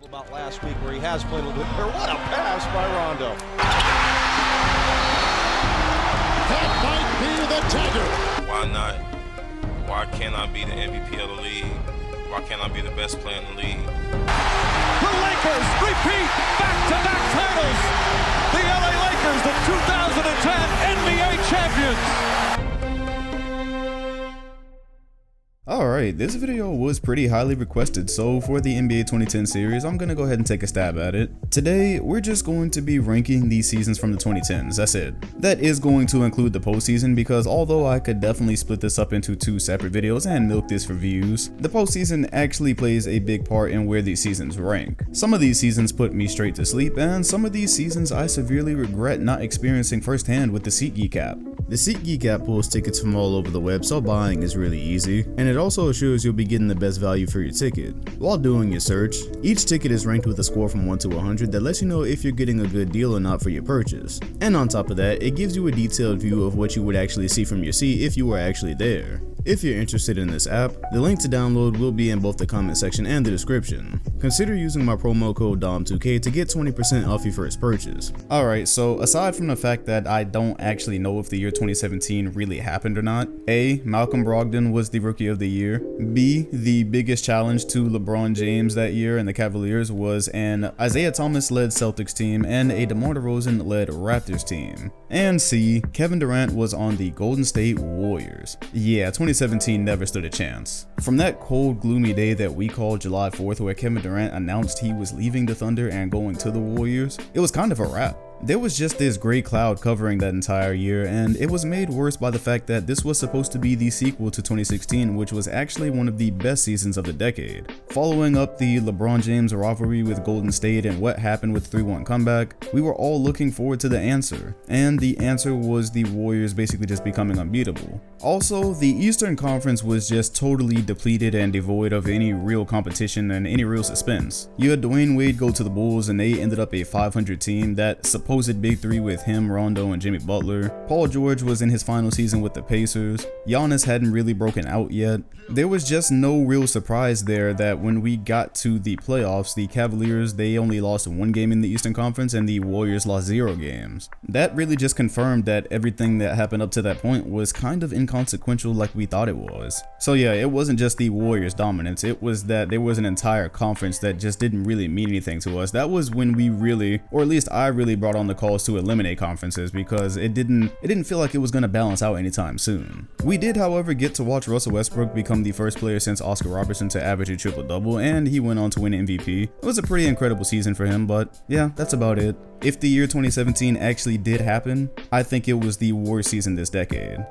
about last week where he has played a little bit better. What a pass by Rondo. That might be the dagger. Why not? Why can't I be the MVP of the league? Why can't I be the best player in the league? The Lakers repeat back-to-back titles. The LA Lakers, the 2010 NBA champions. Alright, this video was pretty highly requested, so for the NBA 2010 series, I'm gonna go ahead and take a stab at it. Today, we're just going to be ranking these seasons from the 2010s, that's it. That is going to include the postseason because although I could definitely split this up into two separate videos and milk this for views, the postseason actually plays a big part in where these seasons rank. Some of these seasons put me straight to sleep, and some of these seasons I severely regret not experiencing firsthand with the SeatGeek app. The SeatGeek app pulls tickets from all over the web, so buying is really easy, and it also assures you'll be getting the best value for your ticket. While doing your search, each ticket is ranked with a score from 1 to 100 that lets you know if you're getting a good deal or not for your purchase. And on top of that, it gives you a detailed view of what you would actually see from your seat if you were actually there. If you're interested in this app, the link to download will be in both the comment section and the description. Consider using my promo code DOM2K to get 20% off your first purchase. Alright, so aside from the fact that I don't actually know if the year 2017 really happened or not, A. Malcolm Brogdon was the Rookie of the Year. B. The biggest challenge to LeBron James that year and the Cavaliers was an Isaiah Thomas-led Celtics team and a DeMar DeRozan-led Raptors team. And C. Kevin Durant was on the Golden State Warriors. Yeah, 2017 never stood a chance. From that cold, gloomy day that we call July 4th where Kevin Durant announced he was leaving the Thunder and going to the Warriors, it was kind of a wrap. There was just this gray cloud covering that entire year, and it was made worse by the fact that this was supposed to be the sequel to 2016, which was actually one of the best seasons of the decade. Following up the LeBron James rivalry with Golden State and what happened with the 3-1 comeback, we were all looking forward to the answer, and the answer was the Warriors basically just becoming unbeatable. Also, the Eastern Conference was just totally depleted and devoid of any real competition and any real suspense. You had Dwayne Wade go to the Bulls and they ended up a 500 team that supposed big three with him, Rondo, and Jimmy Butler. Paul George was in his final season with the Pacers. Giannis hadn't really broken out yet. There was just no real surprise there that when we got to the playoffs, the Cavaliers, they only lost 1 game in the Eastern Conference and the Warriors lost 0 games. That really just confirmed that everything that happened up to that point was kind of inconsequential like we thought it was. So yeah, it wasn't just the Warriors' dominance, it was that there was an entire conference that just didn't really mean anything to us. That was when we really, or at least I really brought on the calls to eliminate conferences because it didn't feel like it was going to balance out anytime soon. We did, however, get to watch Russell Westbrook become the first player since Oscar Robertson to average a triple-double, and he went on to win MVP. It was a pretty incredible season for him, but yeah, that's about it. If the year 2017 actually did happen, I think it was the worst season this decade.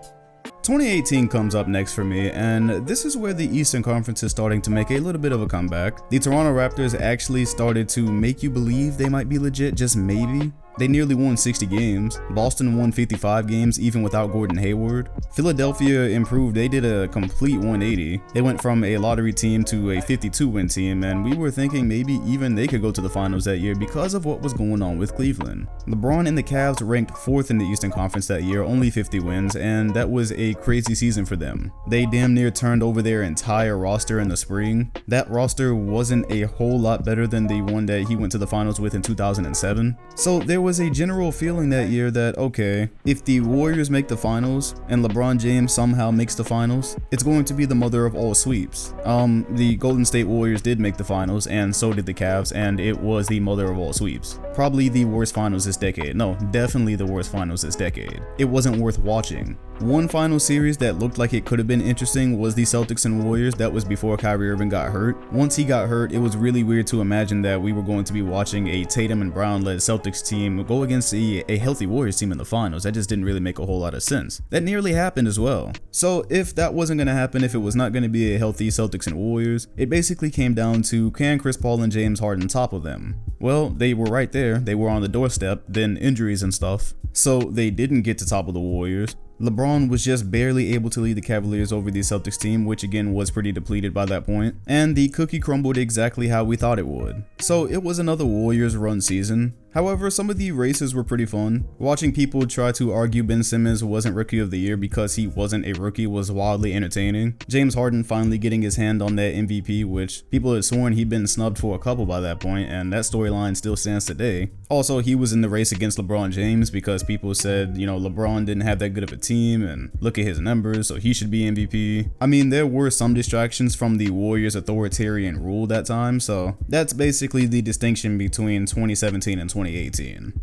2018 comes up next for me, and this is where the Eastern Conference is starting to make a little bit of a comeback. The Toronto Raptors actually started to make you believe they might be legit, just maybe. They nearly won 60 games. Boston won 55 games even without Gordon Hayward. Philadelphia improved, they did a complete 180. They went from a lottery team to a 52-win team, and we were thinking maybe even they could go to the finals that year because of what was going on with Cleveland. LeBron and the Cavs ranked 4th in the Eastern Conference that year, only 50 wins, and that was a crazy season for them. They damn near turned over their entire roster in the spring. That roster wasn't a whole lot better than the one that he went to the finals with in 2007. So there was a general feeling that year that, okay, if the Warriors make the finals and LeBron James somehow makes the finals, it's going to be the mother of all sweeps. The Golden State Warriors did make the finals, and so did the Cavs, and it was the mother of all sweeps. Probably the worst finals this decade. No, definitely the worst finals this decade. It wasn't worth watching. One final series that looked like it could have been interesting was the Celtics and Warriors. That was before Kyrie Irving got hurt. Once he got hurt, it was really weird to imagine that we were going to be watching a Tatum and Brown led Celtics team go against a healthy Warriors team in the finals. That just didn't really make a whole lot of sense. That nearly happened as well. So if that wasn't going to happen, if it was not going to be a healthy Celtics and Warriors, it basically came down to, can Chris Paul and James Harden topple them? Well, they were right there. They were on the doorstep, then injuries and stuff. So they didn't get to topple the Warriors. LeBron was just barely able to lead the Cavaliers over the Celtics team, which again was pretty depleted by that point, and the cookie crumbled exactly how we thought it would. So it was another Warriors run season. However, some of the races were pretty fun. Watching people try to argue Ben Simmons wasn't Rookie of the Year because he wasn't a rookie was wildly entertaining. James Harden finally getting his hand on that MVP, which people had sworn he'd been snubbed for a couple by that point, and that storyline still stands today. Also, he was in the race against LeBron James because people said, you know, LeBron didn't have that good of a team and look at his numbers, so he should be MVP. I mean, there were some distractions from the Warriors' authoritarian rule that time, so that's basically the distinction between 2017 and 2018.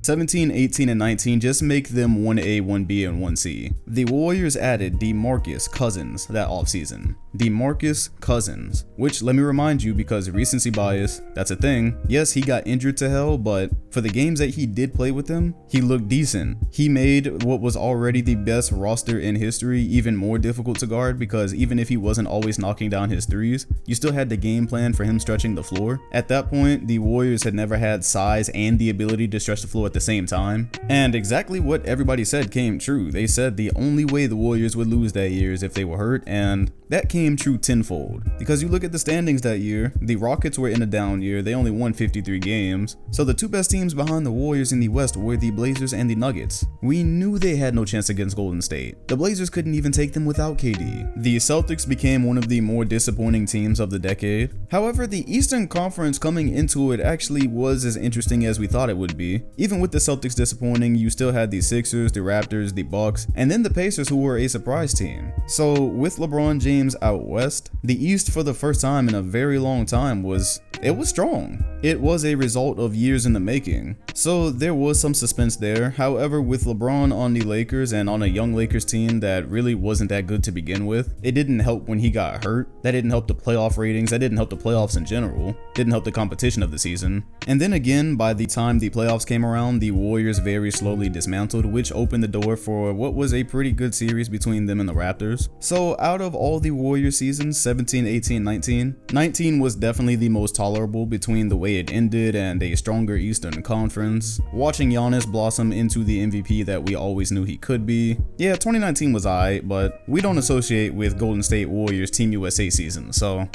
17, 18, and 19 just make them 1A, 1B, and 1C. The Warriors added DeMarcus Cousins that offseason. DeMarcus Cousins, which, let me remind you, because recency bias, that's a thing. Yes, he got injured to hell, but for the games that he did play with him, he looked decent. He made what was already the best roster in history even more difficult to guard, because even if he wasn't always knocking down his threes, you still had the game plan for him stretching the floor. At that point, the Warriors had never had size and the ability to stretch the floor at the same time. And exactly what everybody said came true. They said the only way the Warriors would lose that year is if they were hurt, and that came true tenfold. Because you look at the standings that year, the Rockets were in a down year, they only won 53 games. So the two best teams behind the Warriors in the West were the Blazers and the Nuggets. We knew they had no chance against Golden State. The Blazers couldn't even take them without KD. The Celtics became one of the more disappointing teams of the decade. However, the Eastern Conference coming into it actually was as interesting as we thought it would be. Even with the Celtics disappointing, you still had the Sixers, the Raptors, the Bucks, and then the Pacers, who were a surprise team. So with LeBron James out west, the East for the first time in a very long time was strong. It was a result of years in the making. So there was some suspense there. However, with LeBron on the Lakers and on a young Lakers team that really wasn't that good to begin with, it didn't help when he got hurt. That didn't help the playoff ratings. That didn't help the playoffs in general. Didn't help the competition of the season. And then again, by the time the playoffs came around, the Warriors very slowly dismantled, which opened the door for what was a pretty good series between them and the Raptors. So out of all the Warriors seasons, 17, 18, 19 was definitely the most tolerable between the way it ended and a stronger Eastern Conference. Watching Giannis blossom into the MVP that we always knew he could be. Yeah, 2019 was alright, but we don't associate with Golden State Warriors Team USA season, so.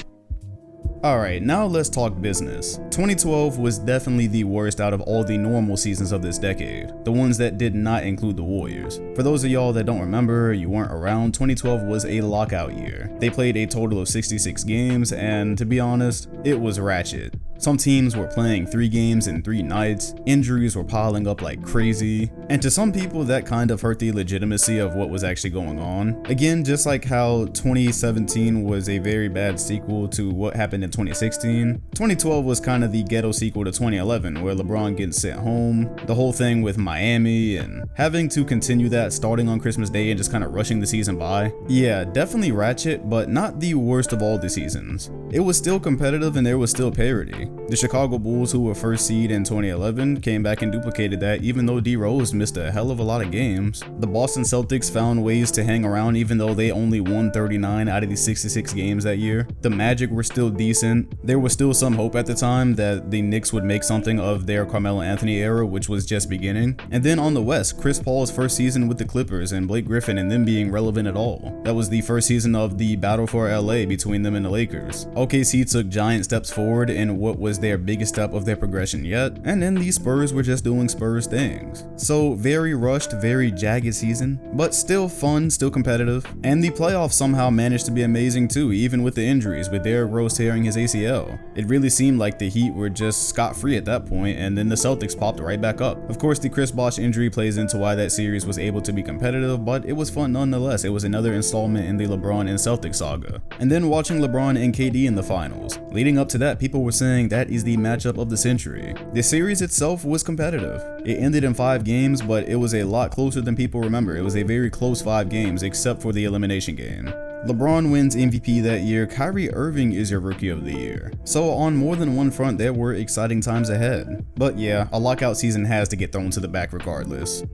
Alright, now let's talk business. 2012 was definitely the worst out of all the normal seasons of this decade, the ones that did not include the Warriors. For those of y'all that don't remember, you weren't around, 2012 was a lockout year. They played a total of 66 games, and to be honest, it was ratchet. Some teams were playing 3 games in 3 nights, injuries were piling up like crazy, and to some people that kind of hurt the legitimacy of what was actually going on. Again, just like how 2017 was a very bad sequel to what happened in 2016, 2012 was kind of the ghetto sequel to 2011, where LeBron gets sent home, the whole thing with Miami, and having to continue that starting on Christmas Day and just kind of rushing the season by. Yeah, definitely ratchet, but not the worst of all the seasons. It was still competitive and there was still parity. The Chicago Bulls, who were first seed in 2011, came back and duplicated that even though D Rose missed a hell of a lot of games. The Boston Celtics found ways to hang around even though they only won 39 out of the 66 games that year. The Magic were still decent. There was still some hope at the time that the Knicks would make something of their Carmelo Anthony era, which was just beginning. And then on the West, Chris Paul's first season with the Clippers and Blake Griffin and them being relevant at all. That was the first season of the battle for LA between them and the Lakers. OKC took giant steps forward in what was their biggest step of their progression yet, and then the Spurs were just doing Spurs things. So very rushed, very jagged season, but still fun, still competitive, and the playoffs somehow managed to be amazing too, even with the injuries, with Derrick Rose tearing his ACL. It really seemed like the Heat were just scot-free at that point, and then the Celtics popped right back up. Of course, the Chris Bosh injury plays into why that series was able to be competitive, but it was fun nonetheless. It was another installment in the LeBron and Celtics saga. And then watching LeBron and KD in the finals. Leading up to that, people were saying that is the matchup of the century. The series itself was competitive. It ended in 5 games, but it was a lot closer than people remember. It was a very close 5 games, except for the elimination game. LeBron wins MVP that year, Kyrie Irving is your Rookie of the Year. So on more than one front, there were exciting times ahead. But yeah, a lockout season has to get thrown to the back regardless.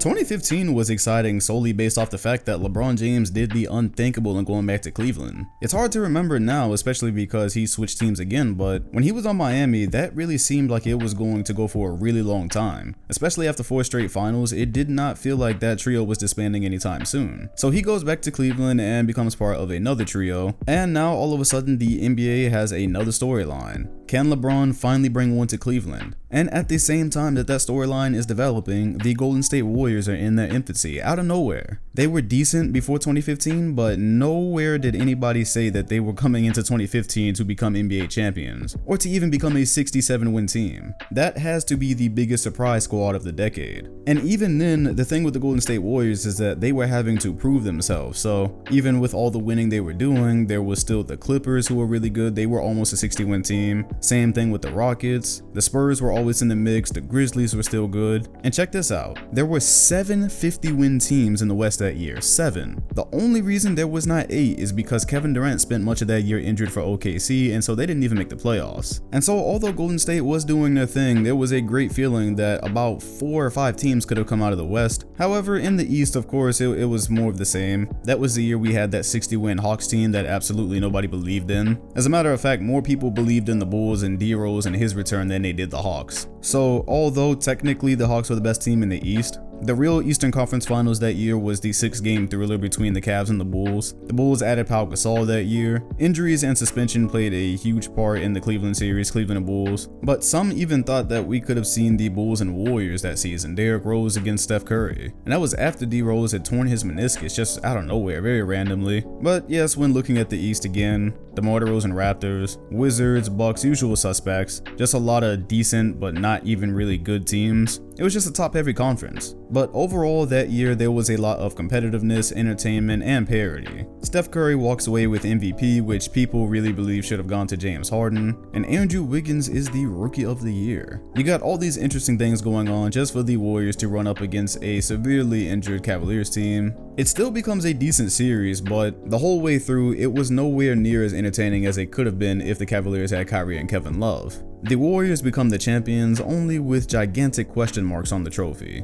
2015 was exciting solely based off the fact that LeBron James did the unthinkable in going back to Cleveland. It's hard to remember now, especially because he switched teams again, but when he was on Miami, that really seemed like it was going to go for a really long time. Especially after 4 straight finals, it did not feel like that trio was disbanding anytime soon. So he goes back to Cleveland and becomes part of another trio, and now all of a sudden the NBA has another storyline. Can LeBron finally bring one to Cleveland? And at the same time that storyline is developing, the Golden State Warriors are in their infancy, out of nowhere. They were decent before 2015, but nowhere did anybody say that they were coming into 2015 to become NBA champions, or to even become a 67-win team. That has to be the biggest surprise squad of the decade. And even then, the thing with the Golden State Warriors is that they were having to prove themselves, so even with all the winning they were doing, there was still the Clippers who were really good. They were almost a 60-win team. Same thing with the Rockets. The Spurs were always in the mix. The Grizzlies were still good. And check this out. There were 7 50-win teams in the West that year. 7. The only reason there was not 8 is because Kevin Durant spent much of that year injured for OKC, and so they didn't even make the playoffs. And so although Golden State was doing their thing, there was a great feeling that about 4 or 5 teams could have come out of the West. However, in the East, of course, it was more of the same. That was the year we had that 60-win Hawks team that absolutely nobody believed in. As a matter of fact, more people believed in the Bulls and D Rose and his return than they did the Hawks. So although technically the Hawks were the best team in the East, the real Eastern Conference Finals that year was the 6-game thriller between the Cavs and the Bulls. The Bulls added Pau Gasol that year. Injuries and suspension played a huge part in the Cleveland series, Cleveland and Bulls. But some even thought that we could have seen the Bulls and Warriors that season, Derrick Rose against Steph Curry. And that was after D Rose had torn his meniscus just out of nowhere, very randomly. But yes, when looking at the East again, DeMar DeRozan Raptors, Wizards, Bucks, usual suspects, just a lot of decent but not even really good teams. It was just a top-heavy conference. But overall that year there was a lot of competitiveness, entertainment, and parity. Steph Curry walks away with MVP, which people really believe should have gone to James Harden, and Andrew Wiggins is the Rookie of the Year. You got all these interesting things going on just for the Warriors to run up against a severely injured Cavaliers team. It still becomes a decent series, but the whole way through it was nowhere near as entertaining as it could have been if the Cavaliers had Kyrie and Kevin Love. The Warriors become the champions only with gigantic question marks on the trophy.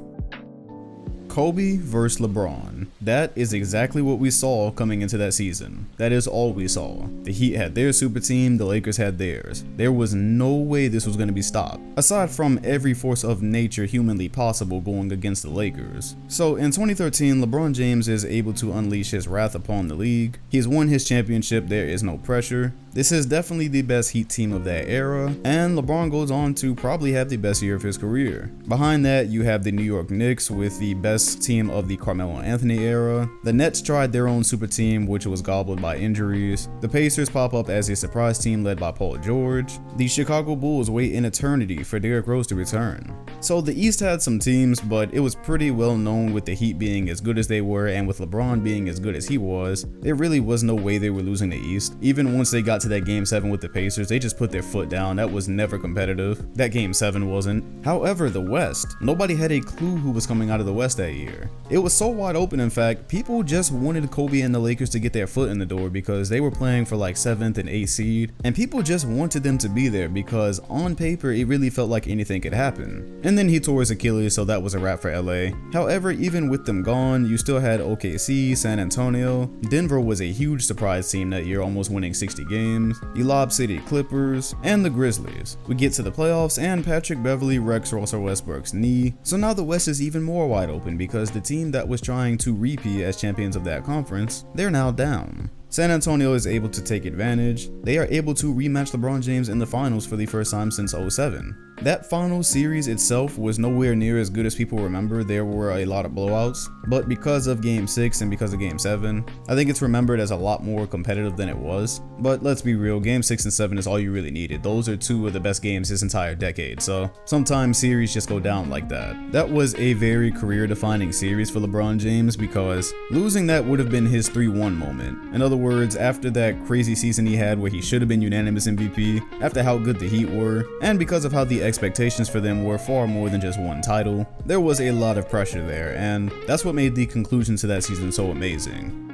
Kobe versus LeBron. That is exactly what we saw coming into that season. That is all we saw. The Heat had their super team, the Lakers had theirs. There was no way this was going to be stopped, aside from every force of nature humanly possible going against the Lakers. So in 2013, LeBron James is able to unleash his wrath upon the league. He's won his championship, there is no pressure. This is definitely the best Heat team of that era, and LeBron goes on to probably have the best year of his career. Behind that, you have the New York Knicks with the best team of the Carmelo Anthony era. The Nets tried their own super team, which was gobbled by injuries. The Pacers pop up as a surprise team led by Paul George. The Chicago Bulls wait an eternity for Derrick Rose to return. So the East had some teams, but it was pretty well known with the Heat being as good as they were, and with LeBron being as good as he was, there really was no way they were losing the East. Even once they got to that Game 7 with the Pacers, they just put their foot down. That was never competitive. That Game 7 wasn't. However, the West, nobody had a clue who was coming out of the West that year. It was so wide open, in fact, people just wanted Kobe and the Lakers to get their foot in the door because they were playing for like 7th and 8th seed, and people just wanted them to be there because on paper it really felt like anything could happen. And then he tore his Achilles, so that was a wrap for LA. However, even with them gone, you still had OKC, San Antonio. Denver was a huge surprise team that year, almost winning 60 games. The Lob City Clippers, and the Grizzlies. We get to the playoffs and Patrick Beverley wrecks Russell Westbrook's knee, so now the West is even more wide open because the team that was trying to repeat as champions of that conference, they're now down. San Antonio is able to take advantage. They are able to rematch LeBron James in the finals for the first time since 2007. That finals series itself was nowhere near as good as people remember. There were a lot of blowouts, but because of Game 6 and because of Game 7, I think it's remembered as a lot more competitive than it was. But let's be real, Game 6 and 7 is all you really needed. Those are 2 of the best games this entire decade, so sometimes series just go down like that. That was a very career-defining series for LeBron James because losing that would have been his 3-1 moment. In other words, after that crazy season he had where he should have been unanimous MVP, after how good the Heat were, and because of how the expectations for them were far more than just one title, there was a lot of pressure there, and that's what made the conclusion to that season so amazing.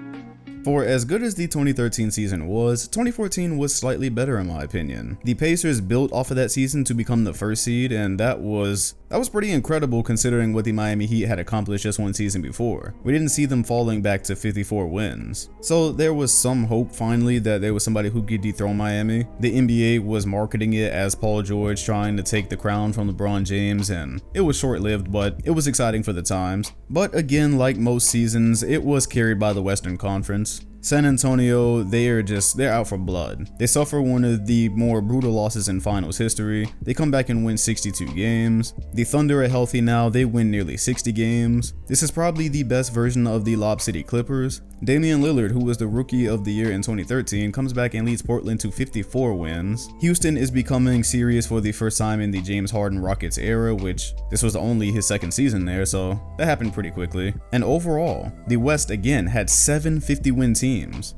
For as good as the 2013 season was, 2014 was slightly better in my opinion. The Pacers built off of that season to become the first seed, and that was pretty incredible considering what the Miami Heat had accomplished just one season before. We didn't see them falling back to 54 wins. So there was some hope finally that there was somebody who could dethrone Miami. The NBA was marketing it as Paul George trying to take the crown from LeBron James, and it was short-lived, but it was exciting for the times. But again, like most seasons, it was carried by the Western Conference. San Antonio, they're out for blood. They suffer one of the more brutal losses in finals history. They come back and win 62 games. The Thunder are healthy now, they win nearly 60 games. This is probably the best version of the Lob City Clippers. Damian Lillard, who was the Rookie of the Year in 2013, comes back and leads Portland to 54 wins. Houston is becoming serious for the first time in the James Harden Rockets era, which this was only his second season there, so that happened pretty quickly. And overall, the West again had 7 50-win teams.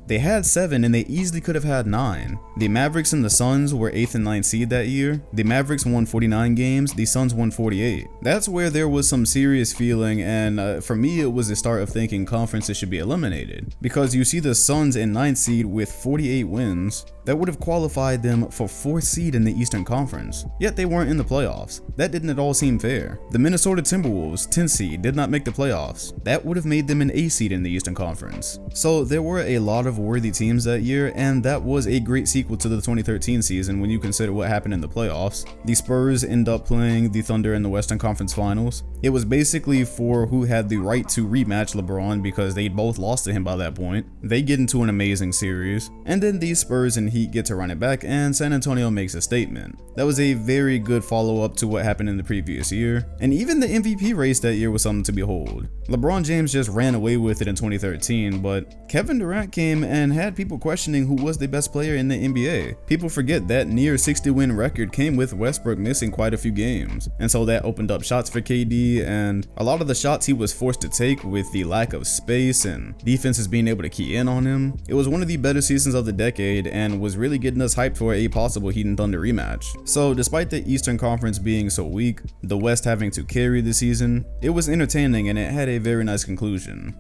They had 7 and they easily could have had 9. The Mavericks and the Suns were 8th and 9th seed that year. The Mavericks won 49 games, the Suns won 48. That's where there was some serious feeling, and for me it was the start of thinking conferences should be eliminated. Because you see the Suns in 9th seed with 48 wins, that would have qualified them for 4th seed in the Eastern Conference, yet they weren't in the playoffs. That didn't at all seem fair. The Minnesota Timberwolves, 10th seed, did not make the playoffs. That would have made them an 8th seed in the Eastern Conference. So there were a lot of worthy teams that year, and that was a great sequel to the 2013 season when you consider what happened in the playoffs. The Spurs end up playing the Thunder in the Western Conference Finals. It was basically for who had the right to rematch LeBron because they both lost to him by that point. They get into an amazing series, and then the Spurs and Heat get to run it back, and San Antonio makes a statement. That was a very good follow-up to what happened in the previous year, and even the MVP race that year was something to behold. LeBron James just ran away with it in 2013, but Kevin Durant came and had people questioning who was the best player in the NBA. People forget that near 60-win record came with Westbrook missing quite a few games, and so that opened up shots for KD, and a lot of the shots he was forced to take with the lack of space and defenses being able to key in on him. It was one of the better seasons of the decade and was really getting us hyped for a possible Heat and Thunder rematch. So despite the Eastern Conference being so weak, the West having to carry the season, it was entertaining and it had a very nice conclusion.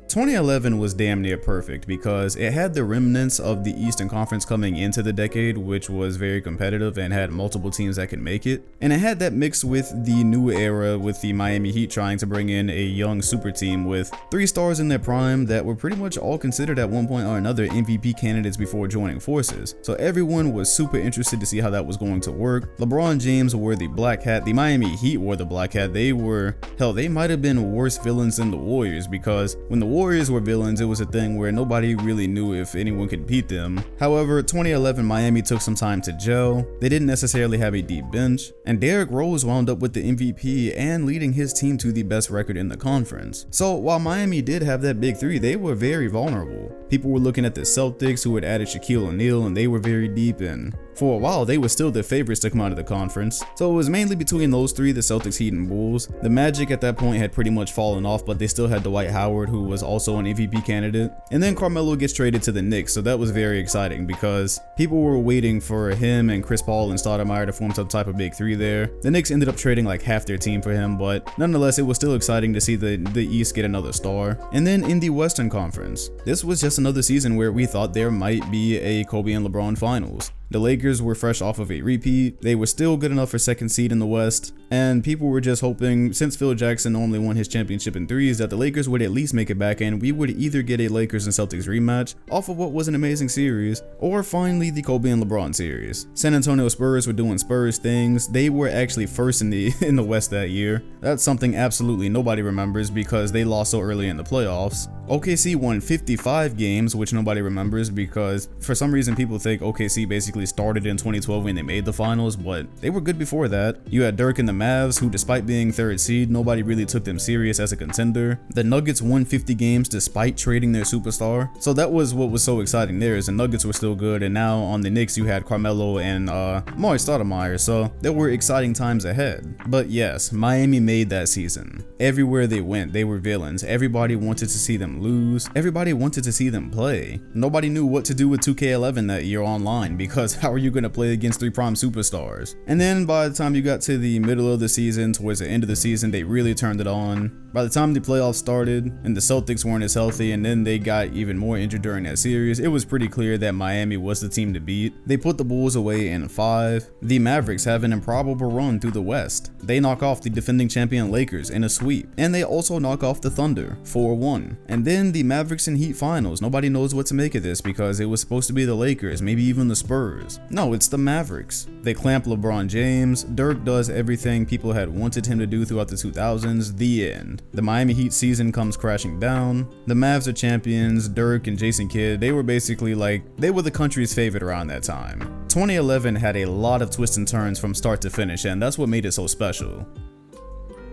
2011 was damn near perfect because it had the remnants of the Eastern Conference coming into the decade, which was very competitive and had multiple teams that could make it. And it had that mixed with the new era with the Miami Heat trying to bring in a young super team with 3 stars in their prime that were pretty much all considered at one point or another MVP candidates before joining forces. So everyone was super interested to see how that was going to work. LeBron James wore the black hat, the Miami Heat wore the black hat. They might have been worse villains than the Warriors, because when the Warriors were villains, it was a thing where nobody really knew if anyone could beat them. However, 2011 Miami took some time to gel. They didn't necessarily have a deep bench, and Derrick Rose wound up with the MVP and leading his team to the best record in the conference. So while Miami did have that big 3, they were very vulnerable. People were looking at the Celtics, who had added Shaquille O'Neal, and they were very deep, and for a while they were still the favorites to come out of the conference. So it was mainly between those 3, the Celtics, Heat, and Bulls. The Magic at that point had pretty much fallen off, but they still had Dwight Howard, who was also an MVP candidate. And then Carmelo gets traded to the Knicks, so that was very exciting because people were waiting for him and Chris Paul and Stoudemire to form some type of big 3 there. The Knicks ended up trading like half their team for him, but nonetheless it was still exciting to see the East get another star. And then in the Western Conference, this was just another season where we thought there might be a Kobe and LeBron finals. The Lakers were fresh off of a repeat. They were still good enough for 2nd seed in the West, and people were just hoping, since Phil Jackson normally won his championship in 3s, that the Lakers would at least make it back and we would either get a Lakers and Celtics rematch off of what was an amazing series, or finally the Kobe and LeBron series. San Antonio Spurs were doing Spurs things. They were actually first in the West that year. That's something absolutely nobody remembers because they lost so early in the playoffs. OKC won 55 games, which nobody remembers because for some reason people think OKC basically started in 2012 when they made the finals, but they were good before that. You had Dirk and the Mavs, who despite being 3rd seed, nobody really took them serious as a contender. The Nuggets won 50 games despite trading their superstar. So that was what was so exciting there, is the Nuggets were still good, and now on the Knicks you had Carmelo and Amari Stoudemire, so there were exciting times ahead. But yes, Miami made that season. Everywhere they went, they were villains. Everybody wanted to see them them lose. Everybody wanted to see them play. Nobody knew what to do with 2K11 that year online, because how are you going to play against 3 prime superstars? And then by the time you got to the middle of the season, towards the end of the season, they really turned it on. By the time the playoffs started and the Celtics weren't as healthy, and then they got even more injured during that series, it was pretty clear that Miami was the team to beat. They put the Bulls away in 5. The Mavericks have an improbable run through the West. They knock off the defending champion Lakers in a sweep, and they also knock off the Thunder 4-1. And then the Mavericks and Heat finals. Nobody knows what to make of this because it was supposed to be the Lakers, maybe even the Spurs. No, it's the Mavericks. They clamp LeBron James. Dirk does everything people had wanted him to do throughout the 2000s. The end. The Miami Heat season comes crashing down. The Mavs are champions. Dirk and Jason Kidd, they were basically like, they were the country's favorite around that time. 2011 had a lot of twists and turns from start to finish, and that's what made it so special.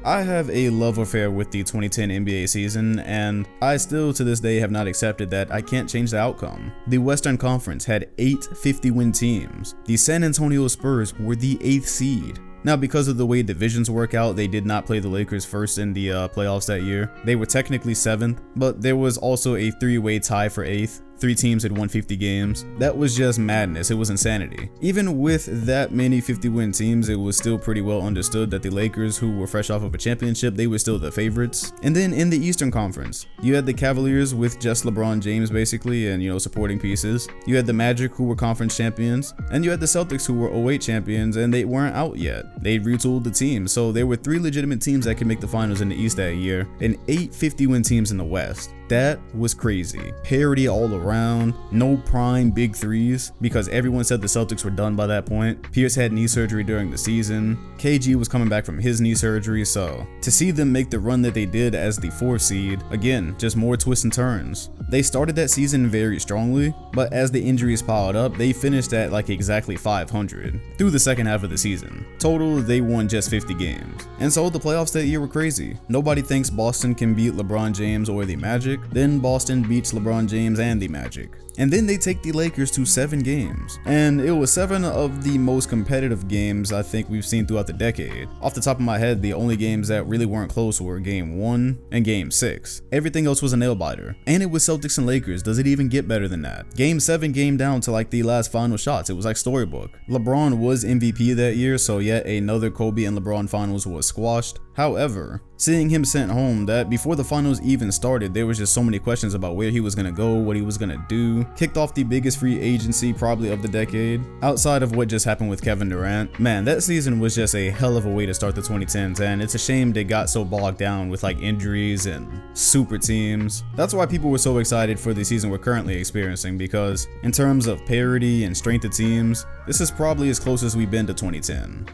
I have a love affair with the 2010 NBA season, and I still to this day have not accepted that I can't change the outcome. The Western Conference had 8 50-win teams. The San Antonio Spurs were the 8th seed. Now, because of the way divisions work out, they did not play the Lakers first in the playoffs that year. They were technically 7th, but there was also a 3-way tie for 8th. 3 teams had won 50 games. That was just madness. It was insanity. Even with that many 50-win teams, it was still pretty well understood that the Lakers, who were fresh off of a championship, they were still the favorites. And then in the Eastern Conference, you had the Cavaliers with just LeBron James basically and, supporting pieces. You had the Magic, who were conference champions, and you had the Celtics, who were 08 champions, and they weren't out yet. They retooled the team, so there were 3 legitimate teams that could make the finals in the East that year, and 8 50-win teams in the West. That was crazy. Parity all around, no prime big threes because everyone said the Celtics were done by that point. Pierce had knee surgery during the season. KG was coming back from his knee surgery, so to see them make the run that they did as the 4th seed, again, just more twists and turns. They started that season very strongly, but as the injuries piled up, they finished at like exactly 500 through the second half of the season. Total, they won just 50 games. And so the playoffs that year were crazy. Nobody thinks Boston can beat LeBron James or the Magic. Then Boston beats LeBron James and the Magic. And then they take the Lakers to 7 games. And it was 7 of the most competitive games I think we've seen throughout the decade. Off the top of my head, the only games that really weren't close were Game 1 and Game 6. Everything else was a nail-biter. And it was Celtics and Lakers. Does it even get better than that? Game 7 came down to like the last final shots. It was like storybook. LeBron was MVP that year, so yet another Kobe and LeBron finals was squashed. However, seeing him sent home, that before the finals even started, there was just so many questions about where he was going to go, what he was going to do. Kicked off the biggest free agency probably of the decade, outside of what just happened with Kevin Durant. Man, that season was just a hell of a way to start the 2010s, and it's a shame they got so bogged down with like injuries and super teams. That's why people were so excited for the season we're currently experiencing, because in terms of parity and strength of teams, this is probably as close as we've been to 2010.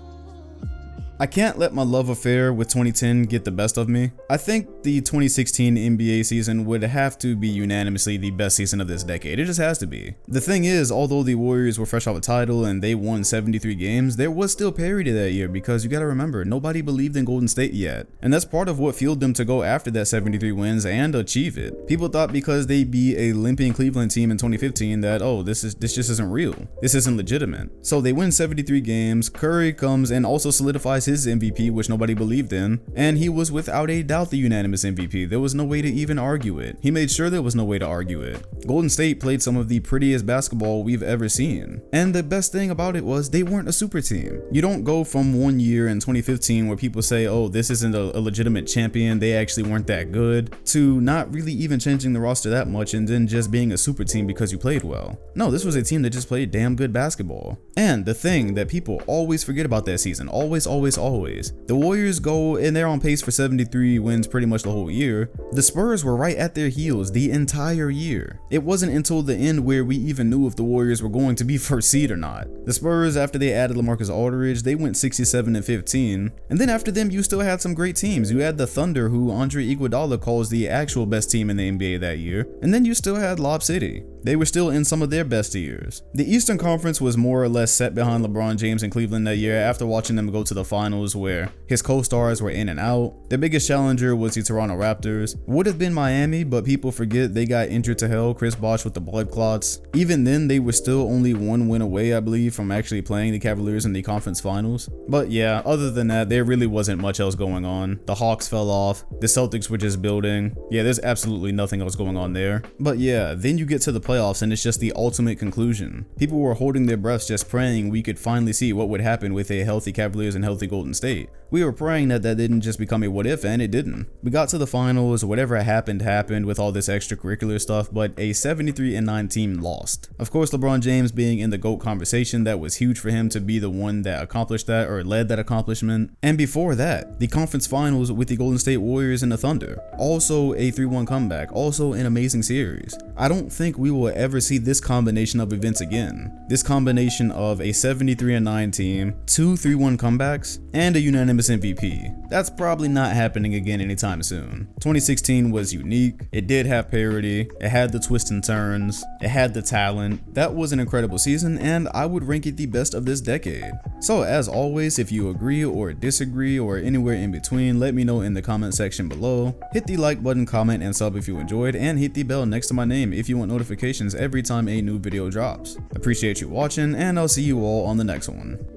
I can't let my love affair with 2010 get the best of me. I think the 2016 NBA season would have to be unanimously the best season of this decade. It just has to be. The thing is, although the Warriors were fresh off a title and they won 73 games, there was still parity that year because you gotta remember, nobody believed in Golden State yet. And that's part of what fueled them to go after that 73 wins and achieve it. People thought because they beat a limping Cleveland team in 2015 that, oh, this just isn't real. This isn't legitimate. So they win 73 games, Curry comes and also solidifies his MVP, which nobody believed in, and he was without a doubt the unanimous MVP. There was no way to even argue it. He made sure there was no way to argue it. Golden State played some of the prettiest basketball we've ever seen. And the best thing about it was they weren't a super team. You don't go from one year in 2015 where people say, oh, this isn't a legitimate champion, they actually weren't that good, to not really even changing the roster that much and then just being a super team because you played well. No, this was a team that just played damn good basketball. And the thing that people always forget about that season, always, the Warriors go and they're on pace for 73 wins pretty much the whole year. The Spurs were right at their heels the entire year. It wasn't until the end where we even knew if the Warriors were going to be first seed or not. The Spurs, after they added LaMarcus Aldridge, they went 67-15. And then after them, you still had some great teams. You had the Thunder, who Andre Iguodala calls the actual best team in the NBA that year. And then you still had Lob City. They were still in some of their best years. The Eastern Conference was more or less set behind LeBron James and Cleveland that year after watching them go to the finals finals where his co-stars were in and out. The biggest challenger was the Toronto Raptors. Would have been Miami, but people forget they got injured to hell, Chris Bosh with the blood clots. Even then, they were still only 1 win away, I believe, from actually playing the Cavaliers in the conference finals. But yeah, other than that, there really wasn't much else going on. The Hawks fell off, the Celtics were just building. Yeah, there's absolutely nothing else going on there. But yeah, then you get to the playoffs and it's just the ultimate conclusion. People were holding their breaths just praying we could finally see what would happen with a healthy Cavaliers and healthy Golden State. We were praying that didn't just become a what if, and it didn't. We got to the finals, whatever happened with all this extracurricular stuff, but a 73-9 team lost. Of course, LeBron James being in the GOAT conversation, that was huge for him to be the one that accomplished that or led that accomplishment. And before that, the conference finals with the Golden State Warriors and the Thunder. Also a 3-1 comeback, also an amazing series. I don't think we will ever see this combination of events again. This combination of a 73-9 team, 2 3-1 comebacks, and a unanimous MVP. That's probably not happening again anytime soon. 2016 was unique. It did have parity. It had the twists and turns. It had the talent. That was an incredible season, and I would rank it the best of this decade. So as always, if you agree or disagree or anywhere in between, let me know in the comment section below. Hit the like button, comment, and sub if you enjoyed, and hit the bell next to my name if you want notifications every time a new video drops. Appreciate you watching, and I'll see you all on the next one.